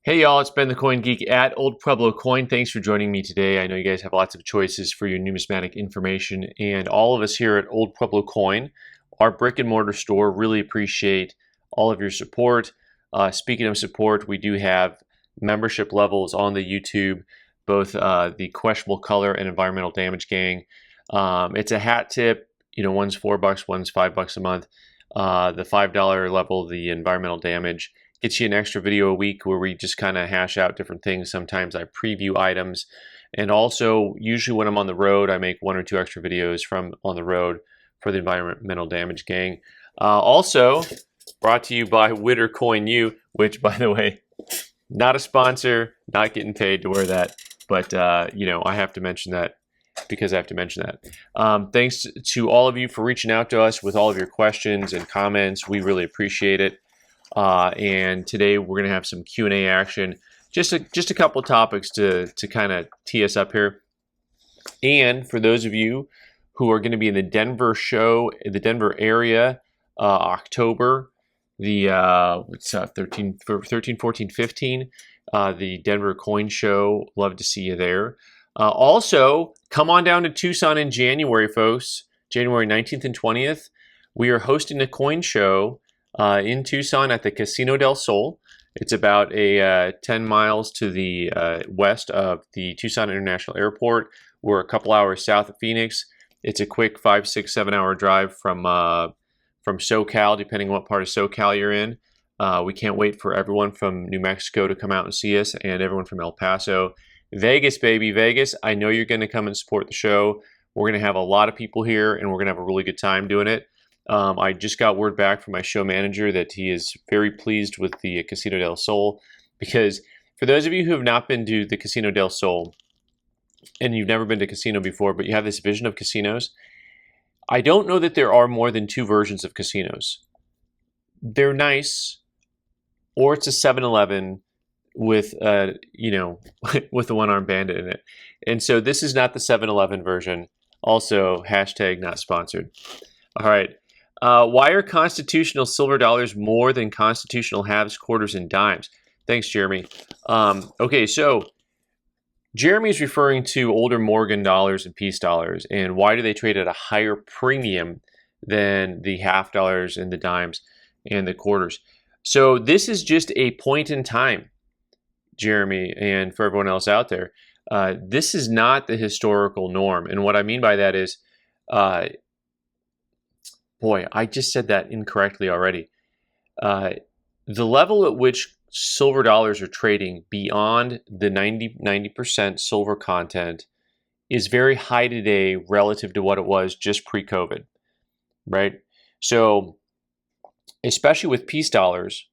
Hey y'all, it's Ben the Coin Geek at Old Pueblo Coin. Thanks for joining me today. I know you guys have lots of choices for your numismatic information, and all of us here at Old Pueblo Coin, our brick and mortar store, really appreciate all of your support. Speaking of support, we do have membership levels on the YouTube, both the Questionable Color and Environmental Damage Gang. It's a hat tip, one's $4, one's $5 a month. The $5 level, the Environmental Damage, gets you an extra video a week where we just kind of hash out different things. Sometimes I preview items, and also usually when I'm on the road, I make 1 or 2 extra videos from on the road for the Environmental Damage Gang. Also brought to you by Witter Coin U, which, by the way, not a sponsor, not getting paid to wear that, but I have to mention that because I have to mention that. Thanks to all of you for reaching out to us with all of your questions and comments. We really appreciate it. And today we're going to have some Q&A action, just a couple of topics to kind of tee us up here. And for those of you who are going to be in the Denver show, the Denver area, October, the 13, 14, 15, the Denver Coin Show, love to see you there. Also, come on down to Tucson in January, folks, January 19th and 20th. We are hosting a coin show in Tucson at the Casino del Sol. It's about 10 miles to the west of the Tucson International Airport. We're a couple hours south of Phoenix. It's a quick 5, 6, 7 hour drive from SoCal, depending on what part of SoCal you're in. We can't wait for everyone from New Mexico to come out and see us, and everyone from El Paso. Vegas, baby, Vegas. I know you're going to come and support the show. We're going to have a lot of people here, and we're going to have a really good time doing it. I just got word back from my show manager that he is very pleased with the Casino del Sol, because for those of you who have not been to the Casino del Sol and you've never been to a casino before, but you have this vision of casinos, I don't know that there are more than 2 versions of casinos. They're nice, or it's a 7-Eleven with with the one-armed bandit in it. And so this is not the 7-Eleven version. Also, hashtag not sponsored. All right. Why are constitutional silver dollars more than constitutional halves, quarters, and dimes? Thanks, Jeremy. Okay, so Jeremy's referring to older Morgan dollars and peace dollars, and why do they trade at a higher premium than the half dollars and the dimes and the quarters? So this is just a point in time, Jeremy, and for everyone else out there, this is not the historical norm. And what I mean by that is, boy, I just said that incorrectly already. The level at which silver dollars are trading beyond the 90% silver content is very high today relative to what it was just pre-COVID, right? So, especially with peace dollars.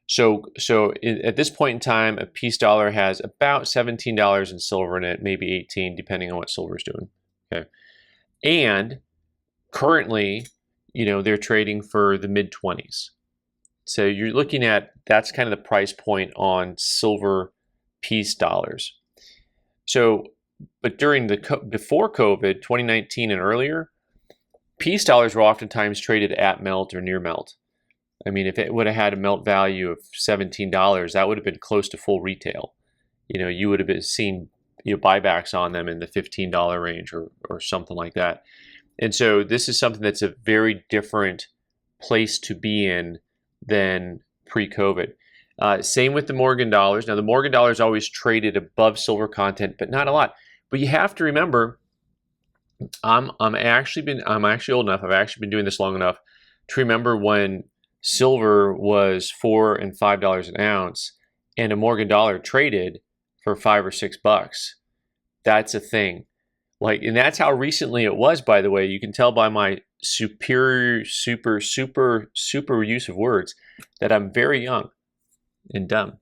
So at this point in time, a peace dollar has about $17 in silver in it, maybe 18, depending on what silver is doing. Okay, and currently, they're trading for the mid-20s. So you're looking at, that's kind of the price point on silver peace dollars. So, but before COVID, 2019 and earlier, peace dollars were oftentimes traded at melt or near melt. I mean, if it would have had a melt value of $17, that would have been close to full retail. You would have seen buybacks on them in the $15 range or something like that. And so this is something that's a very different place to be in than pre-COVID. Same with the Morgan dollars. Now, the Morgan dollars always traded above silver content, but not a lot. But you have to remember, I'm actually old enough. I've actually been doing this long enough to remember when silver was $4 and $5 an ounce, and a Morgan dollar traded for $5 or $6. That's a thing. And that's how recently it was, by the way. You can tell by my super use of words that I'm very young and dumb.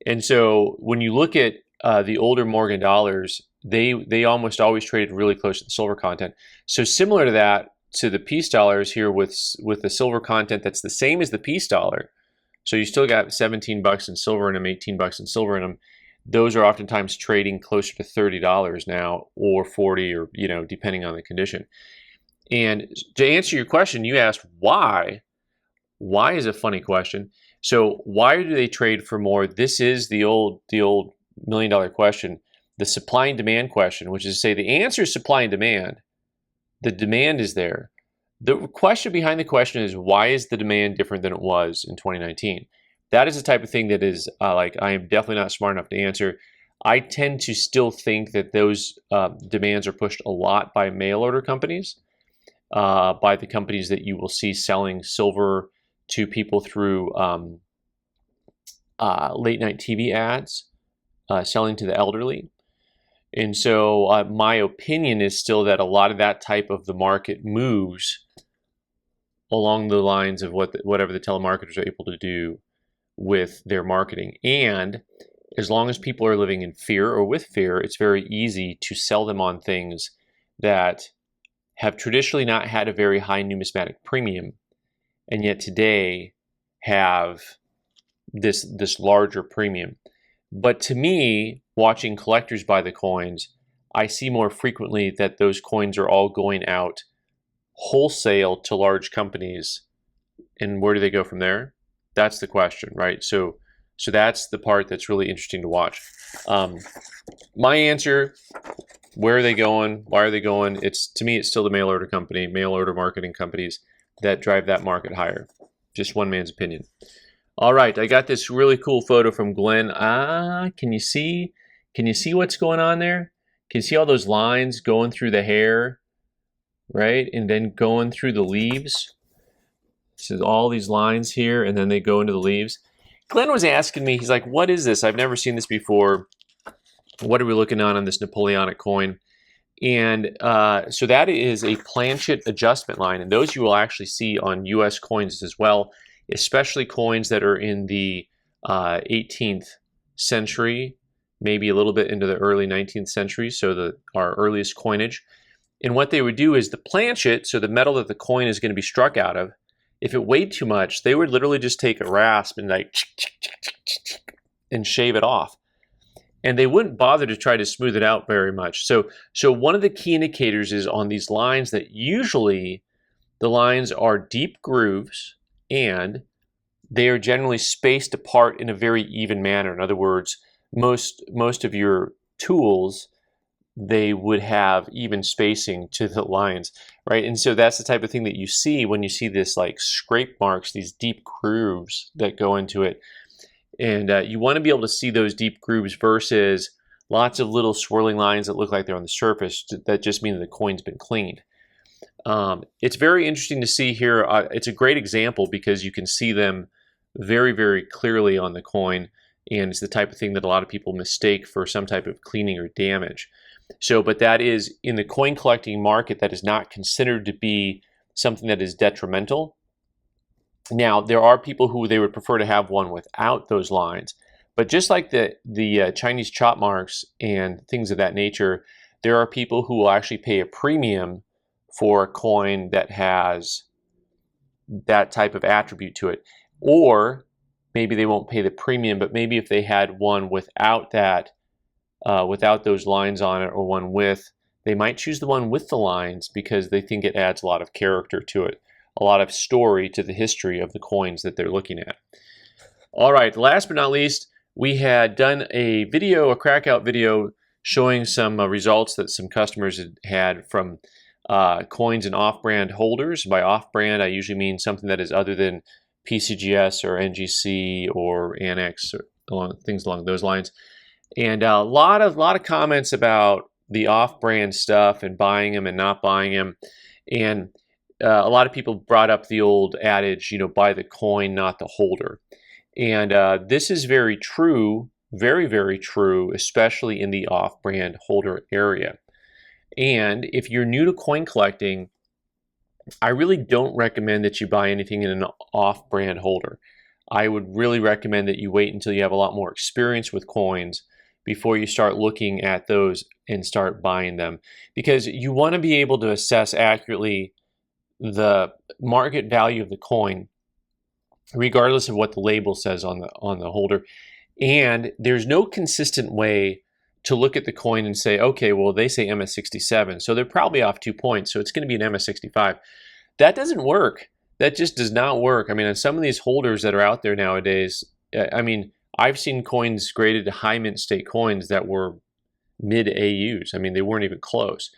And so when you look at the older Morgan dollars, they almost always traded really close to the silver content. So similar to that, to the peace dollars here with the silver content that's the same as the peace dollar. So you still got $17 in silver in them, $18 in silver in them. Those are oftentimes trading closer to $30 now, or 40, or depending on the condition. And to answer your question, you asked why. Why is a funny question. So why do they trade for more? This is the old $1 million question, the supply and demand question, which is to say the answer is supply and demand. The demand is there. The question behind the question is, why is the demand different than it was in 2019? That is the type of thing that is I am definitely not smart enough to answer. I tend to still think that those demands are pushed a lot by mail order companies, by the companies that you will see selling silver to people through late night TV ads, selling to the elderly. And so my opinion is still that a lot of that type of the market moves along the lines of whatever the telemarketers are able to do with their marketing. And as long as people are living in fear or with fear, it's very easy to sell them on things that have traditionally not had a very high numismatic premium, and yet today have this larger premium. But to me, watching collectors buy the coins, I see more frequently that those coins are all going out wholesale to large companies. And where do they go from there? That's the question, right? So that's the part that's really interesting to watch. My answer, where are they going? Why are they going? To me, it's still the mail order marketing companies that drive that market higher. Just one man's opinion. All right, I got this really cool photo from Glenn. Can you see what's going on there? Can you see all those lines going through the hair, right? And then going through the leaves. So all these lines here, and then they go into the leaves. Glenn was asking me, he's like, what is this? I've never seen this before. What are we looking on this Napoleonic coin? And so that is a Planchet adjustment line. And those you will actually see on US coins as well, especially coins that are in the 18th century, maybe a little bit into the early 19th century, so our earliest coinage. And what they would do is the planchet, so the metal that the coin is going to be struck out of, if it weighed too much, they would literally just take a rasp and and shave it off. And they wouldn't bother to try to smooth it out very much. So one of the key indicators is on these lines that usually the lines are deep grooves and they are generally spaced apart in a very even manner. In other words, most of your tools, they would have even spacing to the lines, right? And so that's the type of thing that you see when you see this like scrape marks, these deep grooves that go into it. And you want to be able to see those deep grooves versus lots of little swirling lines that look like they're on the surface. That just means the coin's been cleaned. It's very interesting to see here. It's a great example because you can see them very, very clearly on the coin. And it's the type of thing that a lot of people mistake for some type of cleaning or damage. So, but that is, in the coin collecting market, that is not considered to be something that is detrimental. Now, there are people who they would prefer to have one without those lines. But just like the Chinese chop marks and things of that nature, there are people who will actually pay a premium for a coin that has that type of attribute to it. Or maybe they won't pay the premium, but maybe if they had one without that, without those lines on it, or one with, they might choose the one with the lines because they think it adds a lot of character to it, a lot of story to the history of the coins that they're looking at. All right, last but not least, we had done a crackout video showing some results that some customers had from coins and off-brand holders. By off-brand, I usually mean something that is other than PCGS or NGC or Annex or things along those lines. And a lot of comments about the off-brand stuff and buying them and not buying them. And a lot of people brought up the old adage, buy the coin, not the holder. And this is very true, very, very true, especially in the off-brand holder area. And if you're new to coin collecting, I really don't recommend that you buy anything in an off-brand holder. I would really recommend that you wait until you have a lot more experience with coins before you start looking at those and start buying them. Because you want to be able to assess accurately the market value of the coin, regardless of what the label says on the holder. And there's no consistent way to look at the coin and say, okay, well, they say MS67, so they're probably off 2 points, so it's going to be an MS65. That doesn't work. That just does not work. I mean, on some of these holders that are out there nowadays, I mean, I've seen coins graded to high mint state coins that were mid AUs. I mean, they weren't even close.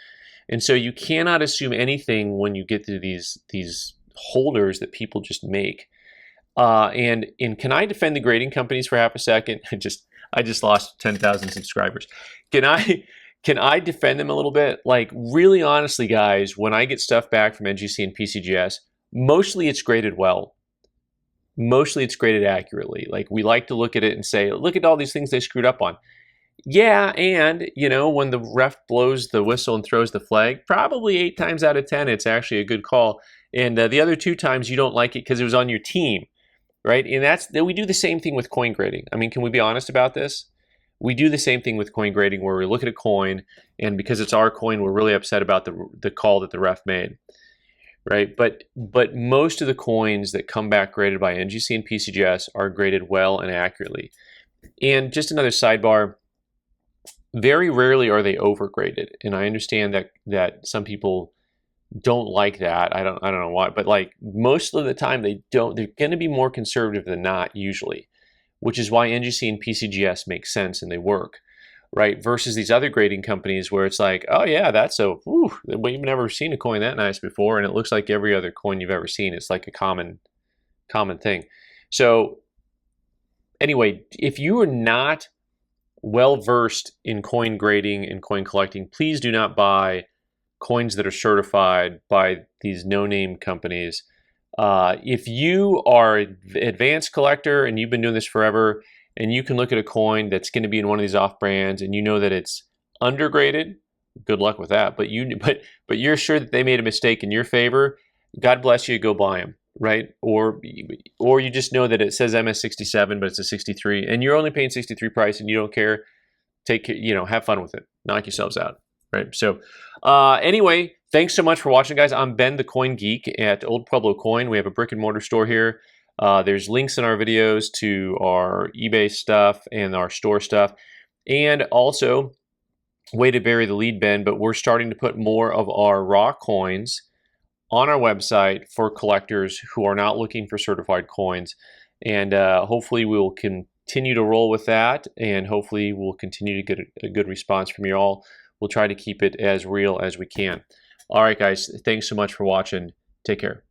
And so you cannot assume anything when you get to these holders that people just make. And can I defend the grading companies for half a second? I just lost 10,000 subscribers. Can I defend them a little bit? Like, really honestly, guys, when I get stuff back from NGC and PCGS, mostly it's graded well. Mostly it's graded accurately. Like, we like to look at it and say, look at all these things they screwed up on. Yeah, and, you know, when the ref blows the whistle and throws the flag, probably 8 times out of 10, it's actually a good call. And the other 2 times you don't like it because it was on your team, right? And we do the same thing with coin grading. I mean, can we be honest about this? We do the same thing with coin grading where we look at a coin, and because it's our coin, we're really upset about the call that the ref made, right? But most of the coins that come back graded by NGC and PCGS are graded well and accurately. And just another sidebar, very rarely are they overgraded, and I understand that some people don't like that. I don't know why, but like most of the time they don't. They're going to be more conservative than not usually, which is why NGC and PCGS make sense and they work, right? Versus these other grading companies where it's like, oh yeah, we've never seen a coin that nice before, and it looks like every other coin you've ever seen. It's like a common thing. So anyway, if you are not well versed in coin grading and coin collecting, please do not buy coins that are certified by these no-name companies. If you are an advanced collector and you've been doing this forever, and you can look at a coin that's going to be in one of these off brands and you know that it's undergraded, good luck with that. But you're sure that they made a mistake in your favor, God bless you, go buy them, right? Or you just know that it says MS67 but it's a 63 and you're only paying 63 price and you don't care. Have fun with it. Knock yourselves out. Right. So anyway, thanks so much for watching, guys. I'm Ben, the Coin Geek at Old Pueblo Coin. We have a brick and mortar store here. There's links in our videos to our eBay stuff and our store stuff. And also, way to bury the lead, Ben, but we're starting to put more of our raw coins on our website for collectors who are not looking for certified coins. And hopefully we will continue to roll with that. And hopefully we'll continue to get a good response from you all. We'll try to keep it as real as we can. All right, guys, thanks so much for watching. Take care.